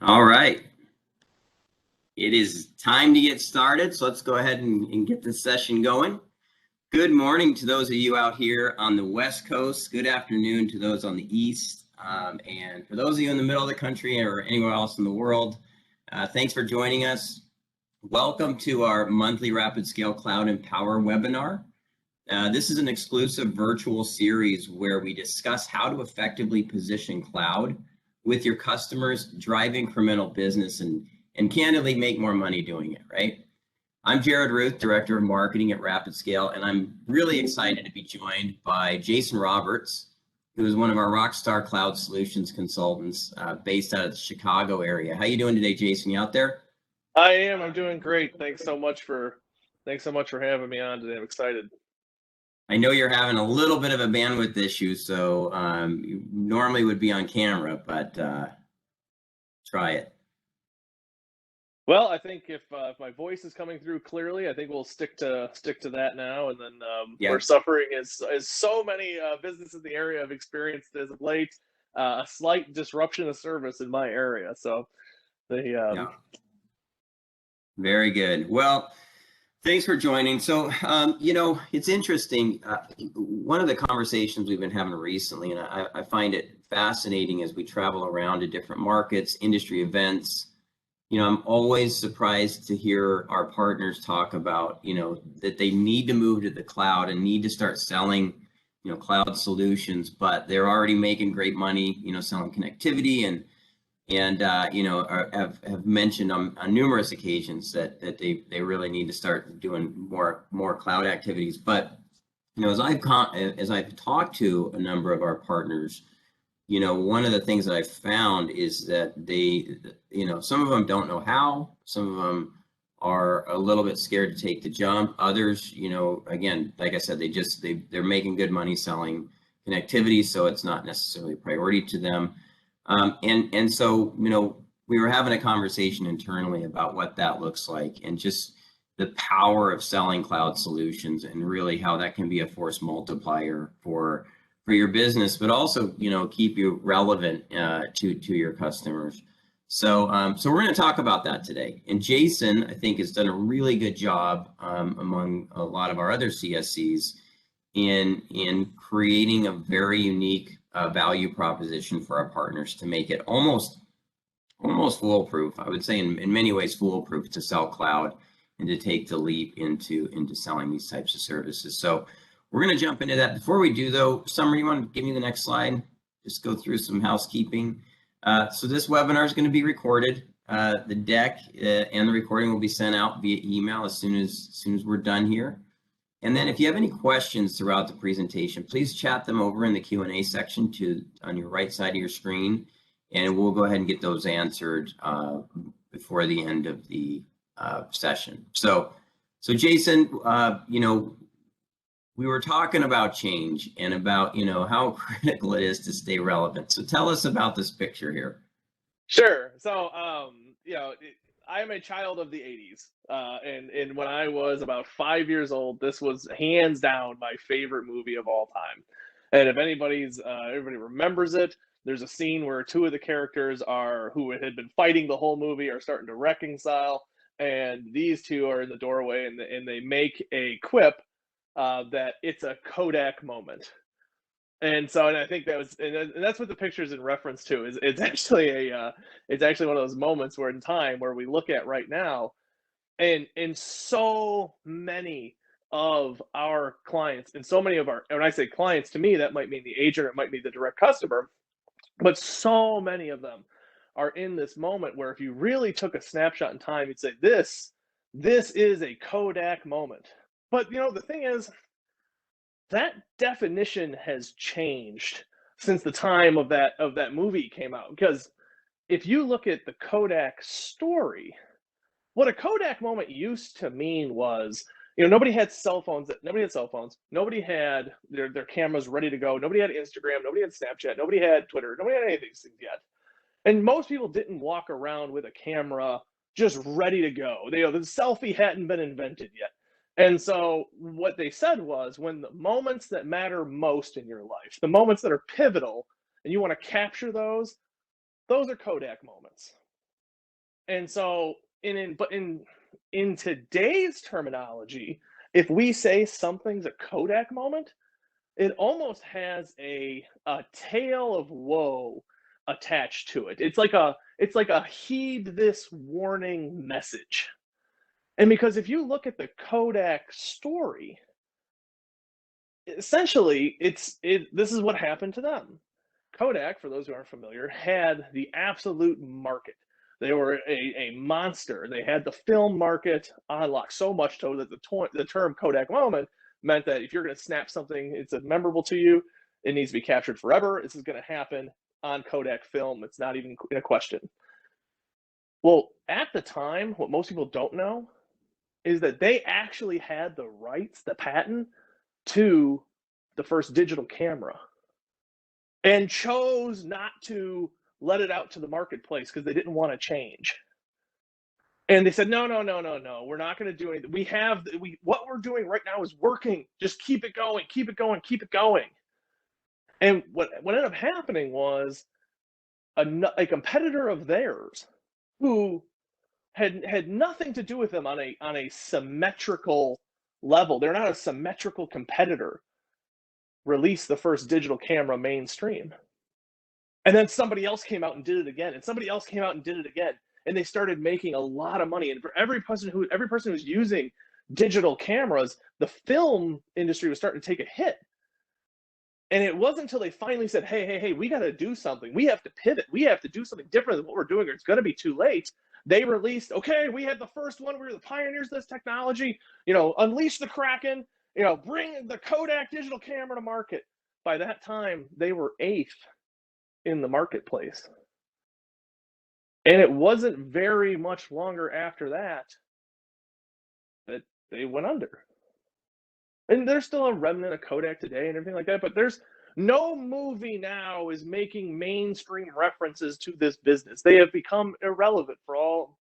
All right. It is time to get started, so let's go ahead and get the session going. Good morning to those of you out here on the West Coast. Good afternoon to those on the East. And for those of you in the middle of the country or anywhere else in the world, thanks for joining us. Welcome to our monthly Rapid Scale Cloud and Power webinar. This is an exclusive virtual series where we discuss how to effectively position cloud with your customers, drive incremental business, and candidly make more money doing it, right? I'm Jared Ruth, Director of Marketing at Rapid Scale, and I'm really excited to be joined by Jason Roberts, who is one of our Rockstar Cloud Solutions consultants based out of the Chicago area. How you doing today, Jason? You out there? I am. I'm doing great. Thanks so much for having me on today. I'm excited. I know you're having a little bit of a bandwidth issue, so you normally would be on camera, but try it. Well, I think if my voice is coming through clearly, I think we'll stick to that now. And then we're suffering as so many businesses in the area have experienced as of late, a slight disruption of service in my area. So they Very good. Well, thanks for joining. So, it's interesting. One of the conversations we've been having recently, and I find it fascinating as we travel around to different markets, industry events. I'm always surprised to hear our partners talk about, that they need to move to the cloud and need to start selling, cloud solutions, but they're already making great money, selling connectivity and have mentioned on numerous occasions that they really need to start doing more cloud activities. But as I've talked to a number of our partners, one of the things that I've found is that they, some of them don't know how, some of them are a little bit scared to take the jump. Others, again, like I said, they're making good money selling connectivity, so it's not necessarily a priority to them. And so, we were having a conversation internally about what that looks like and just the power of selling cloud solutions and really how that can be a force multiplier for your business, but also, keep you relevant to your customers. So we're going to talk about that today. And Jason, I think, has done a really good job among a lot of our other CSCs in creating a very unique value proposition for our partners to make it almost foolproof. I would say in many ways foolproof to sell cloud and to take the leap into selling these types of services. So we're going to jump into that. Before we do, though, Summer, you want to give me the next slide? Just go through some housekeeping. So this webinar is going to be recorded. The deck and the recording will be sent out via email as soon as we're done here. And then if you have any questions throughout the presentation, please chat them over in the Q&A section on your right side of your screen, and we'll go ahead and get those answered before the end of the session. So Jason, we were talking about change and about, how critical it is to stay relevant. So tell us about this picture here. Sure. So, I'm a child of the 80s. And when I was about 5 years old, this was hands down my favorite movie of all time. And if everybody remembers it, there's a scene where two of the characters who had been fighting the whole movie are starting to reconcile. And these two are in the doorway and they make a quip that it's a Kodak moment. And I think that's what the picture is in reference to. It's actually one of those moments where in time where we look at right now, and so many of our clients and so many of our, when I say clients, to me that might mean the agent, or it might be the direct customer, but so many of them are in this moment where if you really took a snapshot in time, you'd say this is a Kodak moment. But the thing is, that definition has changed since the time of that movie came out. Because if you look at the Kodak story, what a Kodak moment used to mean was, nobody had cell phones. Nobody had their cameras ready to go. Nobody had Instagram. Nobody had Snapchat. Nobody had Twitter. Nobody had any of these things yet. And most people didn't walk around with a camera just ready to go. The selfie hadn't been invented yet. And so what they said was, when the moments that matter most in your life, the moments that are pivotal, and you want to capture those are Kodak moments. And so in today's terminology, if we say something's a Kodak moment, it almost has a tale of woe attached to it. It's like a heed this warning message. And because if you look at the Kodak story, essentially this is what happened to them. Kodak, for those who aren't familiar, had the absolute market. They were a monster. They had the film market on lock, so much so that the term Kodak moment meant that if you're going to snap something, it's memorable to you, it needs to be captured forever. This is going to happen on Kodak film. It's not even a question. Well, at the time, what most people don't know is that they actually had the rights, the patent to the first digital camera, and chose not to let it out to the marketplace because they didn't want to change. And they said, no, no, no, no, no, we're not going to do anything. What we're doing right now is working. Just keep it going, keep it going, keep it going. And what ended up happening was a competitor of theirs who had nothing to do with them on a symmetrical level. They're not a symmetrical competitor. Released the first digital camera mainstream. And then somebody else came out and did it again, and somebody else came out and did it again, and they started making a lot of money. And for every person who's using digital cameras, the film industry was starting to take a hit. And it wasn't until they finally said, hey, we got to do something. We have to pivot. We have to do something different than what we're doing, or it's going to be too late. They released, okay, we had the first one. We were the pioneers of this technology. Unleash the Kraken. Bring the Kodak digital camera to market. By that time, they were eighth in the marketplace. And it wasn't very much longer after that they went under. And there's still a remnant of Kodak today and everything like that, but there's no movie now is making mainstream references to this business. They have become irrelevant for all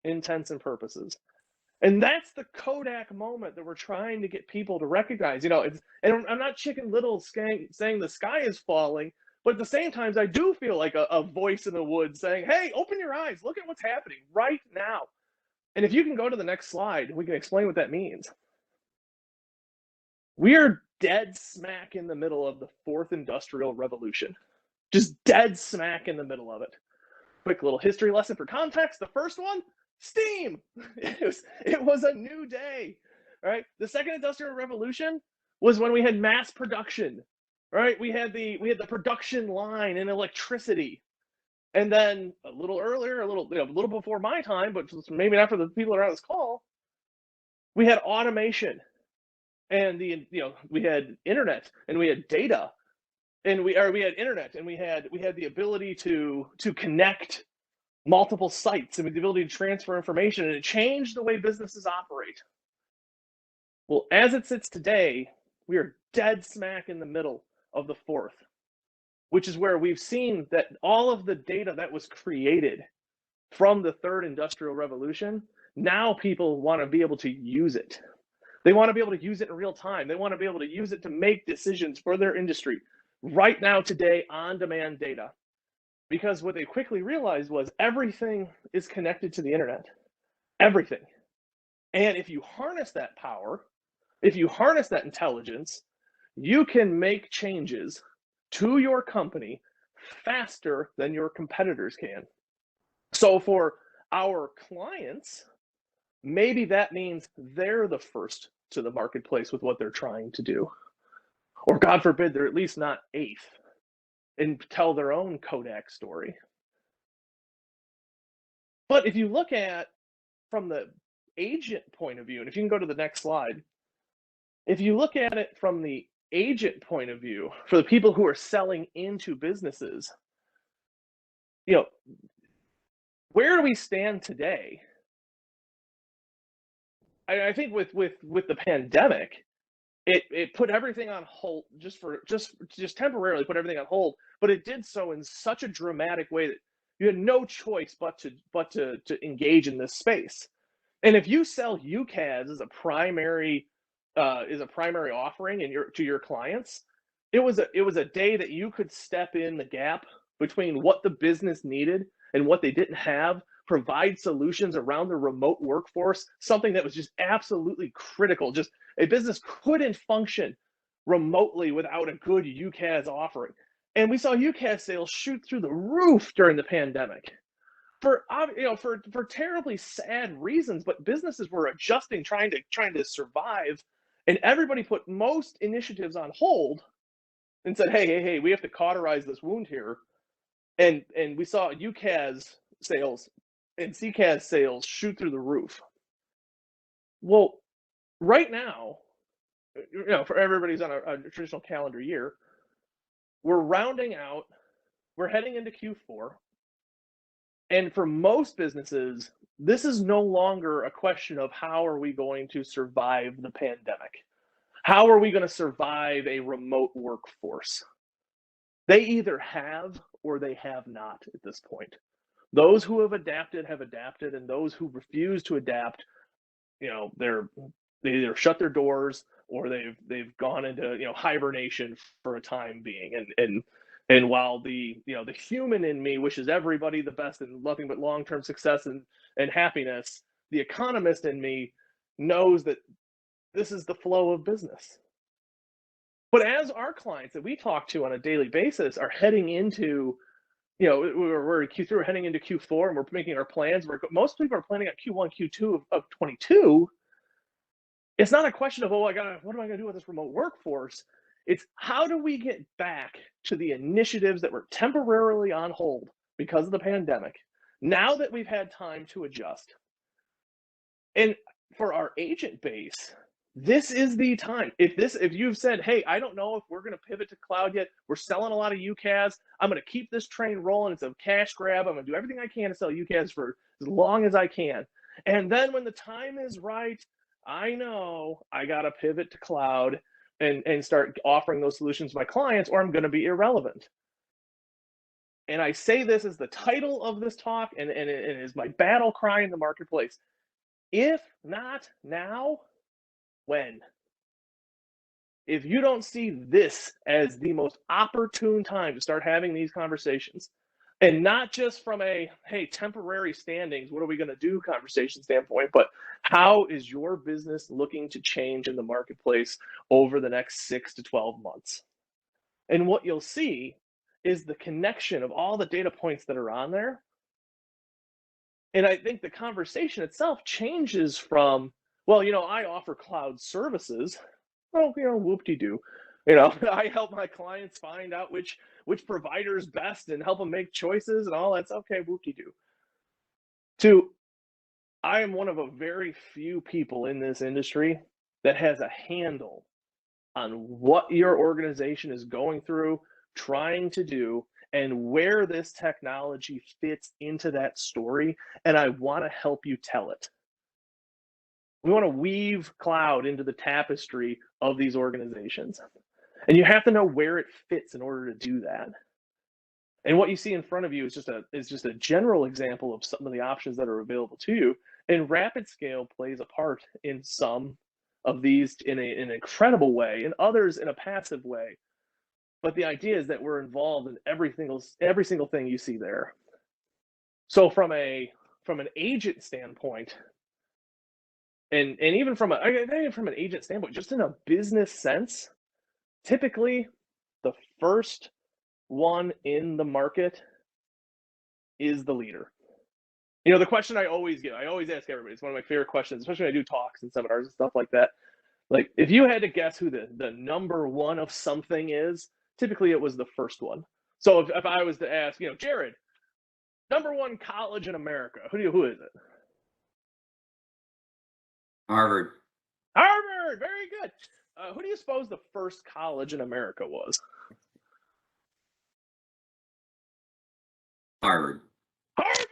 intents and purposes. And that's the Kodak moment that we're trying to get people to recognize. And I'm not Chicken Little saying the sky is falling, but at the same time, I do feel like a voice in the woods saying, hey, open your eyes, look at what's happening right now. And if you can go to the next slide, we can explain what that means. We're dead smack in the middle of the fourth industrial revolution. Just dead smack in the middle of it. Quick little history lesson for context. The first one, steam. It was a new day, right? The second industrial revolution was when we had mass production, right? We had the production line in electricity. And then a little earlier, a little before my time, but maybe not for the people around this call, we had automation. And we had internet, and we had data, and we had internet, and we had the ability to connect multiple sites, and the ability to transfer information, and it changed the way businesses operate. Well, as it sits today, we are dead smack in the middle of the fourth, which is where we've seen that all of the data that was created from the third industrial revolution, now people want to be able to use it. They want to be able to use it in real time. They want to be able to use it to make decisions for their industry right now, today, on-demand data. Because what they quickly realized was everything is connected to the internet. Everything. And if you harness that power, if you harness that intelligence, you can make changes to your company faster than your competitors can. So for our clients, maybe that means they're the first to the marketplace with what they're trying to do. Or God forbid, they're at least not eighth and tell their own Kodak story. But if you look at from the agent point of view, and if you can go to the next slide, if you look at it from the agent point of view, for the people who are selling into businesses, where do we stand today? I think with the pandemic, it put everything on hold, just temporarily put everything on hold, but it did so in such a dramatic way that you had no choice but to engage in this space. And if you sell UCAS as a primary offering to your clients, it was a day that you could step in the gap between what the business needed and what they didn't have provide solutions around the remote workforce, something that was just absolutely critical. Just a business couldn't function remotely without a good UCaaS offering. And we saw UCaaS sales shoot through the roof during the pandemic for for terribly sad reasons, but businesses were adjusting, trying to survive, and everybody put most initiatives on hold and said, hey, we have to cauterize this wound here. And we saw UCaaS sales and CCaaS sales shoot through the roof. Well, right now, for everybody's on a traditional calendar year, we're rounding out, we're heading into Q4. And for most businesses, this is no longer a question of how are we going to survive the pandemic? How are we going to survive a remote workforce? They either have or they have not at this point. Those who have adapted, and those who refuse to adapt, they either shut their doors or they've gone into hibernation for a time being. And while the human in me wishes everybody the best and nothing but long-term success and happiness, the economist in me knows that this is the flow of business. But as our clients that we talk to on a daily basis are heading into, we're in Q3, we're heading into Q4, and we're making our plans. Most people are planning on Q1, Q2 of 22. It's not a question of, what am I going to do with this remote workforce? It's how do we get back to the initiatives that were temporarily on hold because of the pandemic, now that we've had time to adjust. And for our agent base, this is the time. If you've said, hey, I don't know if we're going to pivot to cloud yet, we're selling a lot of UCaaS, I'm going to keep this train rolling, it's a cash grab, I'm going to do everything I can to sell UCaaS for as long as I can. And then when the time is right, I know I got to pivot to cloud and start offering those solutions to my clients, or I'm going to be irrelevant. And I say this as the title of this talk, and it is my battle cry in the marketplace. If not now, when? If you don't see this as the most opportune time to start having these conversations, and not just from a, hey, temporary standings, what are we going to do conversation standpoint, but how is your business looking to change in the marketplace over the next 6 to 12 months? And what you'll see is the connection of all the data points that are on there. And I think the conversation itself changes from, well, I offer cloud services. Well, whoop-de-doo. I help my clients find out which provider is best and help them make choices and all that's okay, whoop-de-doo. I am one of a very few people in this industry that has a handle on what your organization is going through, trying to do, and where this technology fits into that story, and I want to help you tell it. We want to weave cloud into the tapestry of these organizations. And you have to know where it fits in order to do that. And what you see in front of you is just a general example of some of the options that are available to you. And RapidScale plays a part in some of these in an incredible way, and others in a passive way. But the idea is that we're involved in every single thing you see there. So from an agent standpoint, and even from an agent standpoint, just in a business sense, typically the first one in the market is the leader. The question I always ask everybody, it's one of my favorite questions, especially when I do talks and seminars and stuff like that. Like, if you had to guess who the number one of something is, typically it was the first one. So if I was to ask, Jared, number one college in America, who is it? Harvard. Harvard, very good. Who do you suppose the first college in America was? Harvard. Harvard,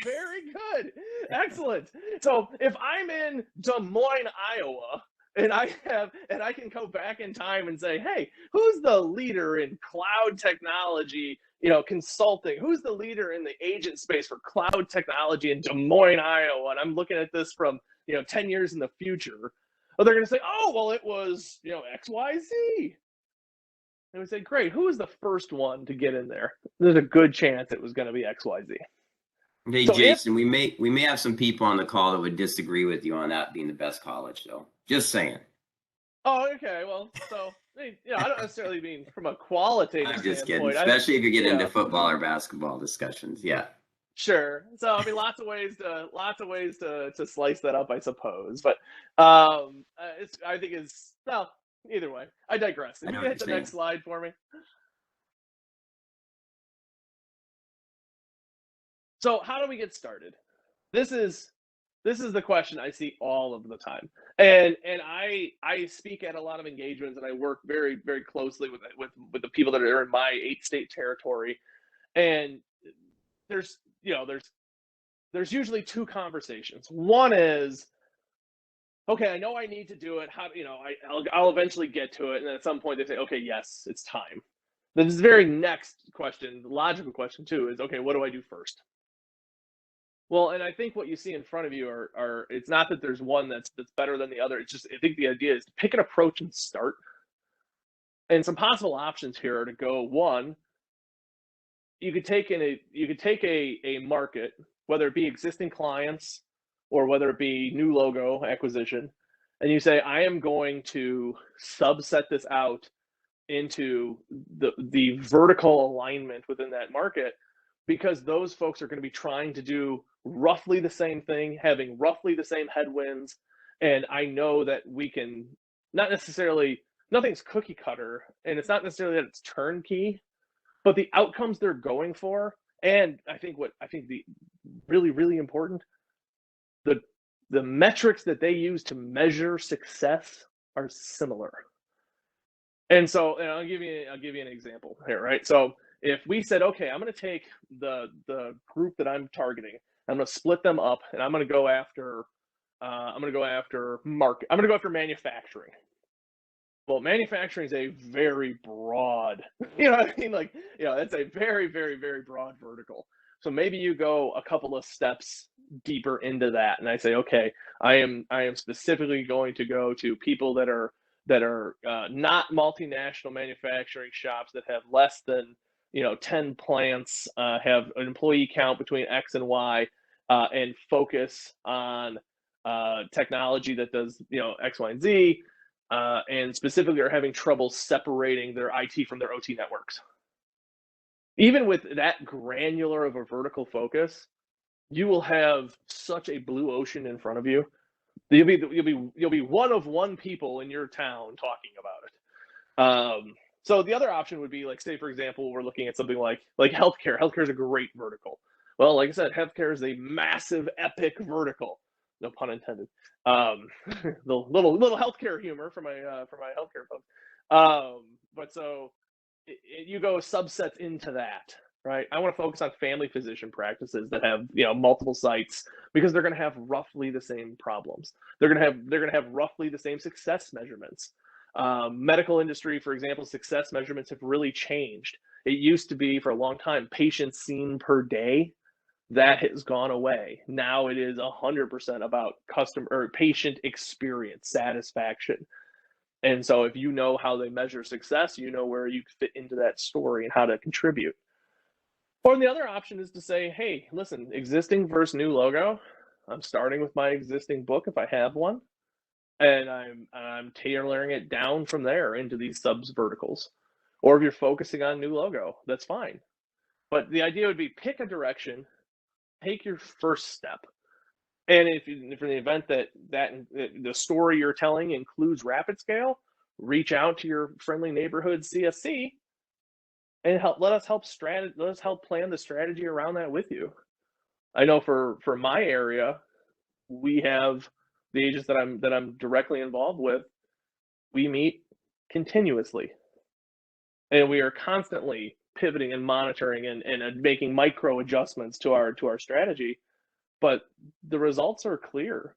very good, excellent. So if I'm in Des Moines, Iowa, and I can go back in time and say, hey, who's the leader in cloud technology, consulting? Who's the leader in the agent space for cloud technology in Des Moines, Iowa? And I'm looking at this from 10 years in the future. Well, they're going to say, oh, well, it was XYZ. And we say, great, who was the first one to get in there? There's a good chance it was going to be XYZ. Hey, So if Jason, we may have some people on the call that would disagree with you on that being the best college, though. Just saying. oh, okay, well, so I mean, I don't necessarily mean from a qualitative I'm just kidding. standpoint. I think Especially if you get into yeah, football or basketball discussions. Yeah. sure. So I mean, lots of ways to slice that up, I suppose. But I think it's well, either way. I digress. I If you know can what hit you're the saying. next slide for me. So how do we get started? This is this is the question I see all of the time, and I speak at a lot of engagements, and I work very closely with the people that are in my 8 state territory, and there's there's usually two conversations. One is, okay, I know I need to do it. How I'll eventually get to it, and then at some point they say, okay, yes, it's time. Then this very next question, the logical question too, is okay, what do I do first? Well, and I think what you see in front of you are it's not that there's one that's better than the other. It's just I think the idea is to pick an approach and start. And some possible options here are to go one, you could take a market, whether it be existing clients or whether it be new logo acquisition, and you say, I am going to subset this out into the vertical alignment within that market because those folks are going to be trying to do roughly the same thing, having roughly the same headwinds. And I know that we can not necessarily, nothing's cookie cutter, and it's not necessarily that it's turnkey, but the outcomes they're going for. And I think the really important, the the metrics that they use to measure success are similar. And so, and I'll give you an example here, right? So if we said, okay, I'm going to take the group that I'm targeting, I'm going to split them up, and I'm going to go after market. I'm going to go after manufacturing. Well, manufacturing is a very broad, you know what I mean? Like, it's a very broad vertical. So maybe you go a couple of steps deeper into that, and I say, okay, I am specifically going to go to people that are not multinational manufacturing shops that have less than 10 plants, have an employee count between X and Y, and focus on technology that does X, Y, and Z, and specifically are having trouble separating their IT from their OT networks. Even with that granular of a vertical focus, you will have such a blue ocean in front of you. You'll be one of one people in your town talking about it. So the other option would be, like, say for example, we're looking at something like healthcare. Healthcare is a great vertical. Well, like I said, healthcare is a massive, epic vertical. No pun intended. The little healthcare humor for my healthcare folks. But so you go subsets into that, right? I want to focus on family physician practices that have multiple sites because they're going to have roughly the same problems. They're going to have roughly the same success measurements. Medical industry, for example, success measurements have really changed. It used to be for a long time patients seen per day. That has gone away. Now it is 100% about customer or patient experience satisfaction. And so if you know how they measure success, you know where you fit into that story and how to contribute. Or the other option is to say, hey, listen, existing versus new logo. I'm starting with my existing book if I have one, and I'm tailoring it down from there into these subs verticals. Or if you're focusing on new logo, that's fine. But the idea would be pick a direction, take your first step. And if for the event that the story you're telling includes rapid scale, reach out to your friendly neighborhood CSC and let us help plan the strategy around that with you. I know for my area, we have the agents that I'm directly involved with. We meet continuously, and we are constantly pivoting and monitoring and making micro adjustments to our strategy. But the results are clear.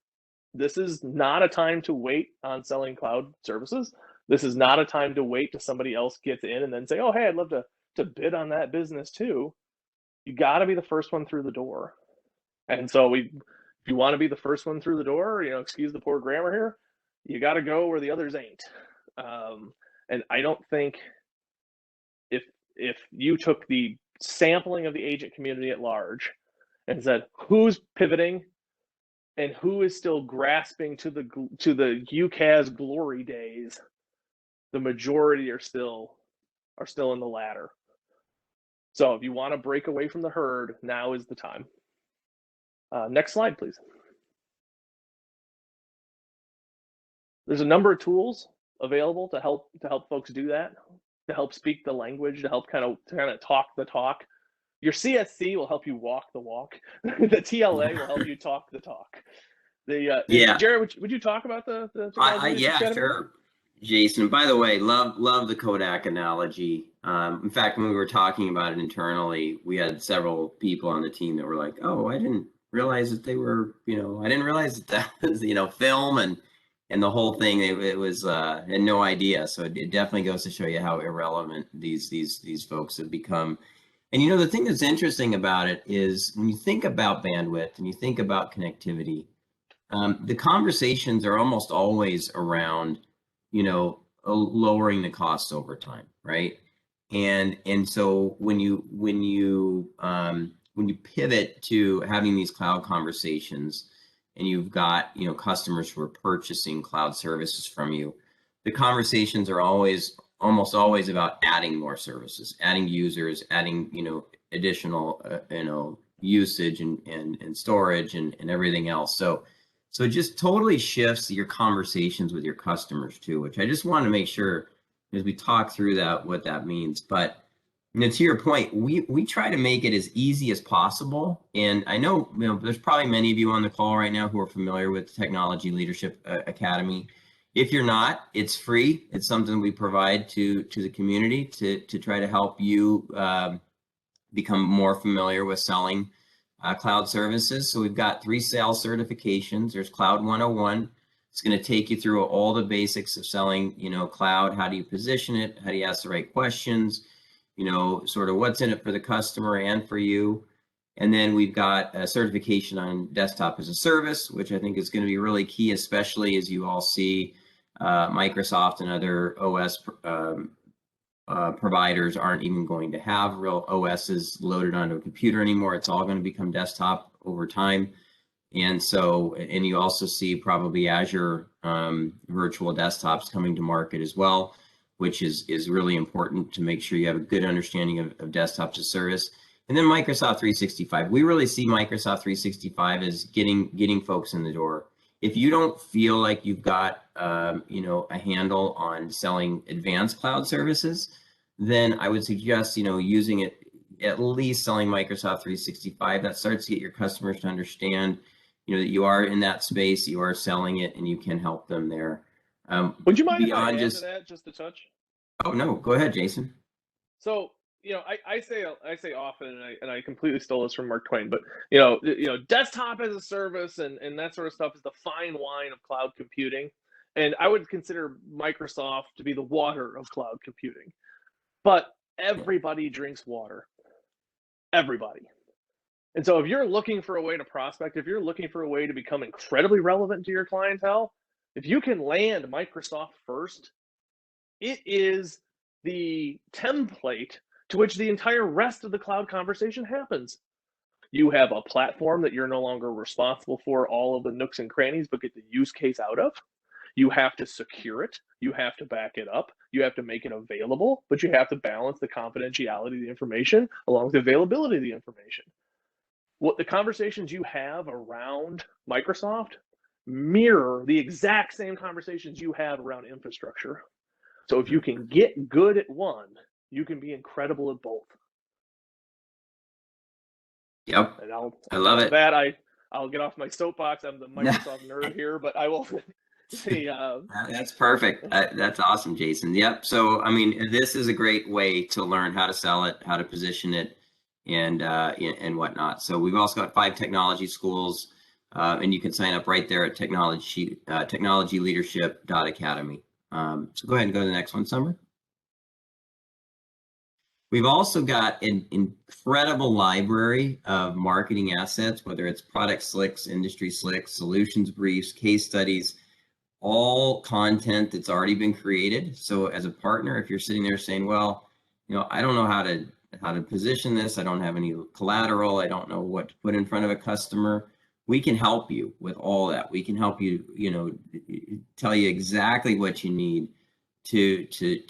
This is not a time to wait on selling cloud services. This is not a time to wait till somebody else gets in and then say, oh, hey, I'd love to bid on that business too. You got to be the first one through the door. And so if you want to be the first one through the door, excuse the poor grammar here, you got to go where the others ain't. And I don't think if you took the sampling of the agent community at large and said, who's pivoting and who is still grasping to the UCAS glory days, the majority are still in the latter. So if you want to break away from the herd, now is the time. Next slide, please. There's a number of tools available to help folks do that, to help speak the language, to help kind of talk the talk. Your CSC will help you walk the walk. The TLA will help you talk the talk. Yeah. Jared, would you talk about the technology? Yeah, sure. Jason, by the way, love the Kodak analogy. In fact, when we were talking about it internally, we had several people on the team that were like, "Oh, I didn't realize that they were, I didn't realize that was, film and the whole thing. It was had no idea." So it definitely goes to show you how irrelevant these folks have become. And the thing that's interesting about it is when you think about bandwidth and you think about connectivity, the conversations are almost always around, lowering the costs over time, right? And so when you pivot to having these cloud conversations, and you've got customers who are purchasing cloud services from you, the conversations are almost always about adding more services, adding users, adding additional usage and storage and everything else. So it just totally shifts your conversations with your customers too, which I just want to make sure as we talk through that, what that means. But to your point, we try to make it as easy as possible. And I know, there's probably many of you on the call right now who are familiar with Technology Leadership Academy. If you're not, it's free. It's something we provide to the community to try to help you become more familiar with selling cloud services. So we've got 3 sales certifications. There's Cloud 101. It's going to take you through all the basics of selling, cloud. How do you position it? How do you ask the right questions? Sort of what's in it for the customer and for you. And then we've got a certification on desktop as a service, which I think is going to be really key, especially as you all see Microsoft and other OS providers aren't even going to have real OSs loaded onto a computer anymore. It's all going to become desktop over time. And so, and you also see probably Azure virtual desktops coming to market as well, which is really important to make sure you have a good understanding of desktop as a service. And then Microsoft 365. We really see Microsoft 365 as getting folks in the door. If you don't feel like you've got a handle on selling advanced cloud services, then I would suggest using it, at least selling Microsoft 365. That starts to get your customers to understand that you are in that space, you are selling it, and you can help them there. Would you mind if I add to that just a touch? Oh no, go ahead, Jason. So I say often, and I completely stole this from Mark Twain, but desktop as a service and that sort of stuff is the fine wine of cloud computing, and I would consider Microsoft to be the water of cloud computing. But everybody drinks water, everybody. And so if you're looking for a way to prospect, if you're looking for a way to become incredibly relevant to your clientele, if you can land Microsoft first, it is the template to which the entire rest of the cloud conversation happens. You have a platform that you're no longer responsible for all of the nooks and crannies, but get the use case out of. You have to secure it. You have to back it up. You have to make it available, but you have to balance the confidentiality of the information along with the availability of the information. What the conversations you have around Microsoft mirror the exact same conversations you have around infrastructure. So if you can get good at one, you can be incredible at both. Yep. And I love it. That I'll get off my soapbox. I'm the Microsoft nerd here, but I will say that's perfect. That's awesome, Jason. Yep. So I mean, this is a great way to learn how to sell it, how to position it, and whatnot. So we've also got 5 technology schools, and you can sign up right there at technologyleadership.academy. So go ahead and go to the next one, Summer. We've also got an incredible library of marketing assets, whether it's product slicks, industry slicks, solutions briefs, case studies, all content that's already been created. So as a partner, if you're sitting there saying, well, I don't know how to how to position this. I don't have any collateral. I don't know what to put in front of a customer. We can help you with all that. We can help you, tell you exactly what you need to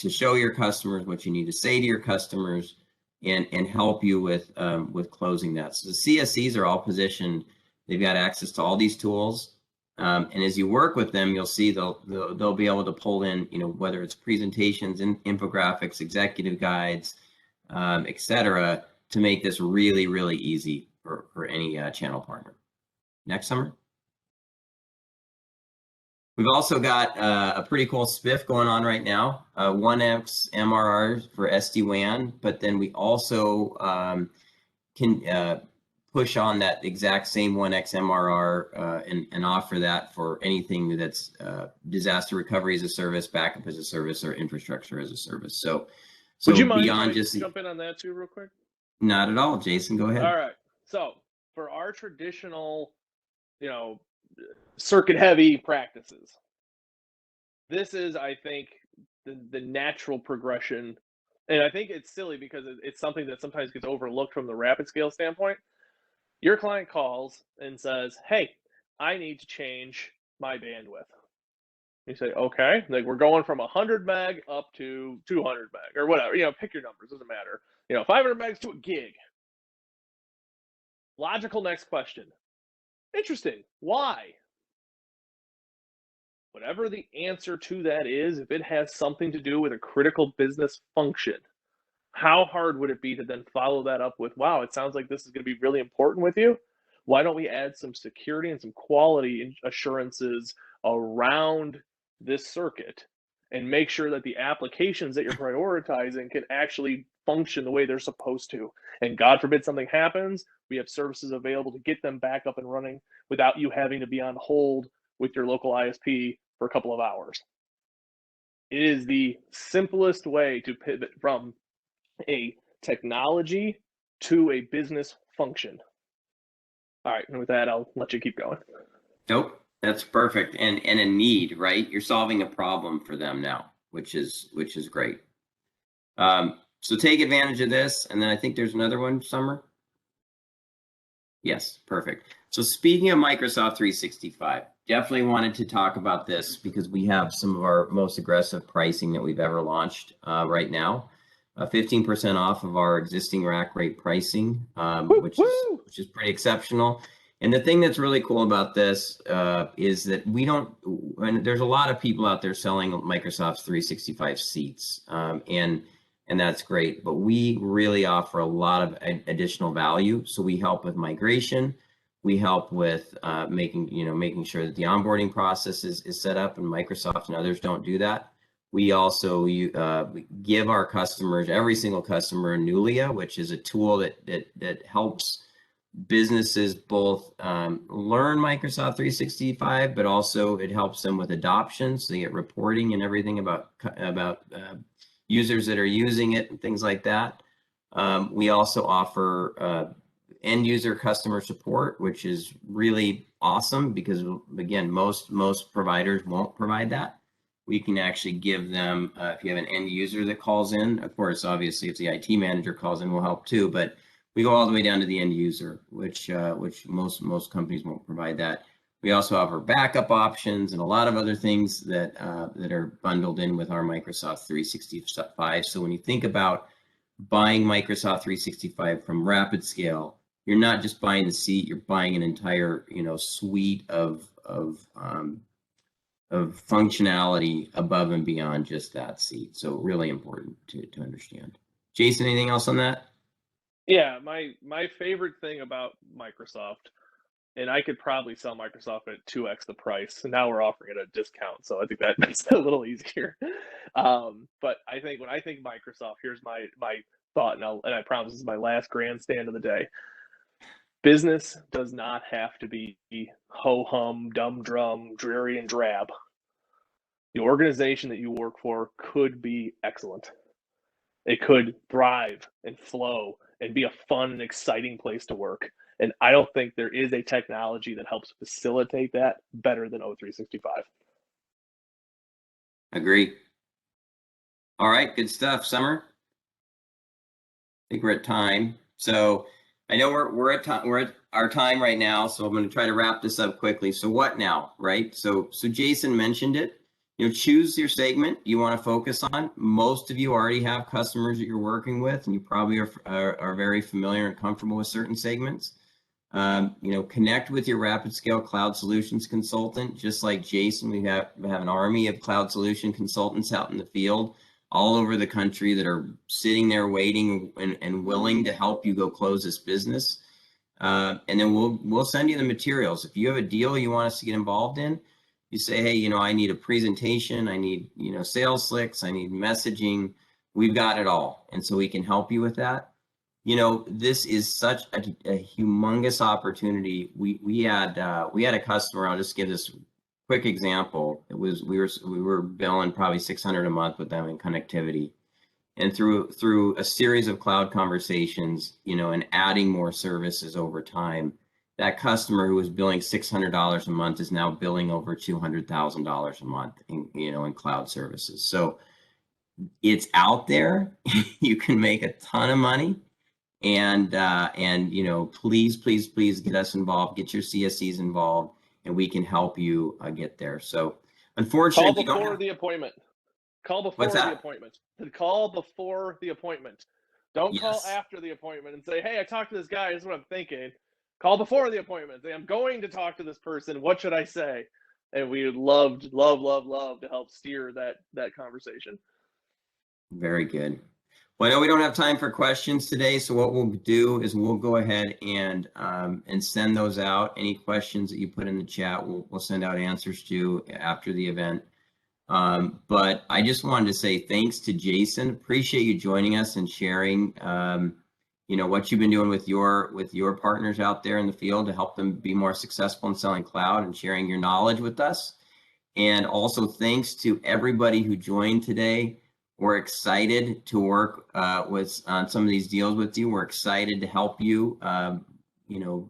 show your customers, what you need to say to your customers, and help you with closing that. So the CSEs are all positioned. They've got access to all these tools. And as you work with them, you'll see they'll be able to pull in, whether it's presentations, infographics, executive guides, etc., to make this really, really easy for any channel partner. Next, Summer. We've also got a pretty cool spiff going on right now, 1x MRR for SD-WAN, but then we also can push on that exact same 1x MRR and offer that for anything that's disaster recovery as a service, backup as a service, or infrastructure as a service. So would you mind beyond if I just jump in on that too real quick? Not at all, Jason. Go ahead. All right. So for our traditional, circuit heavy practices, this is, I think, the natural progression. And I think it's silly because it's something that sometimes gets overlooked from the rapid scale standpoint. Your client calls and says, hey, I need to change my bandwidth. You say, okay, like we're going from 100 meg up to 200 meg or whatever, pick your numbers, doesn't matter. 500 megs to a gig. Logical next question. Interesting. Why? Whatever the answer to that is, if it has something to do with a critical business function, how hard would it be to then follow that up with, wow, it sounds like this is going to be really important with you. Why don't we add some security and some quality assurances around this circuit and make sure that the applications that you're prioritizing can actually function the way they're supposed to? And God forbid something happens, we have services available to get them back up and running without you having to be on hold with your local ISP for a couple of hours. It is the simplest way to pivot from a technology to a business function. All right, and with that, I'll let you keep going. Nope, that's perfect, and a need, right? You're solving a problem for them now, which is great. So take advantage of this, and then I think there's another one, Summer. Yes, perfect. So speaking of Microsoft 365, definitely wanted to talk about this because we have some of our most aggressive pricing that we've ever launched right now. 15% off of our existing rack rate pricing, which is pretty exceptional. And the thing that's really cool about this is that we don't, and there's a lot of people out there selling Microsoft's 365 seats, and that's great, but we really offer a lot of additional value. So we help with migration, we help with making sure that the onboarding process is set up, and Microsoft and others don't do that. We also give our customers, every single customer, Nulia, which is a tool that helps businesses both learn Microsoft 365, but also it helps them with adoption. So they get reporting and everything about users that are using it and things like that. We also offer end user customer support, which is really awesome because, again, most providers won't provide that. We can actually give them, if you have an end user that calls in, of course, obviously, if the IT manager calls in, we'll help too, but we go all the way down to the end user, which most companies won't provide that. We also offer backup options and a lot of other things that are bundled in with our Microsoft 365. So when you think about buying Microsoft 365 from Rapid Scale, you're not just buying the seat; you're buying an entire suite of functionality above and beyond just that seat. So really important to understand. Jason, anything else on that? Yeah, my favorite thing about Microsoft, and I could probably sell Microsoft at 2x the price, and now we're offering it at a discount, so I think that makes it a little easier. But I think when I think Microsoft, here's my thought, and I promise this is my last grandstand of the day. Business does not have to be ho-hum, dumb-drum, dreary, and drab. The organization that you work for could be excellent. It could thrive and flow and be a fun and exciting place to work. And I don't think there is a technology that helps facilitate that better than O365. Agree. All right, good stuff, Summer. think we're at time. So I know we're at time. We're at our time right now. So I'm going to try to wrap this up quickly. So what now, right? So Jason mentioned it. Choose your segment you want to focus on. Most of you already have customers that you're working with, and you probably are very familiar and comfortable with certain segments. Connect with your rapid scale cloud solutions consultant. Just like Jason, we have an army of cloud solution consultants out in the field all over the country that are sitting there waiting and willing to help you go close this business. And then we'll send you the materials. If you have a deal you want us to get involved in, you say, hey, I need a presentation, I need, sales slicks, I need messaging. We've got it all. And so we can help you with that. This is such a humongous opportunity. We had a customer. I'll just give this quick example. It was we were billing probably $600 a month with them in connectivity, and through a series of cloud conversations, and adding more services over time, that customer who was billing $600 a month is now billing over $200,000 a month in cloud services. So it's out there. You can make a ton of money. And please get us involved, get your CSCs involved, and we can help you get there. So unfortunately, call before the appointment. Call before the appointment. Call before the appointment. Don't call after the appointment and say, hey, I talked to this guy, this is what I'm thinking. Call before the appointment. Say, I'm going to talk to this person. What should I say? And we would love to help steer that conversation. Very good. Well, I know we don't have time for questions today, so what we'll do is we'll go ahead and send those out. Any questions that you put in the chat, we'll send out answers to after the event. But I just wanted to say thanks to Jason. Appreciate you joining us and sharing, what you've been doing with your partners out there in the field to help them be more successful in selling cloud and sharing your knowledge with us. And also thanks to everybody who joined today. We're excited to work on some of these deals with you. We're excited to help you,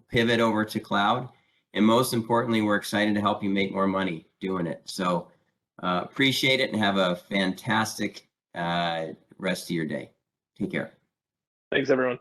pivot over to cloud. And most importantly, we're excited to help you make more money doing it. So appreciate it and have a fantastic rest of your day. Take care. Thanks, everyone.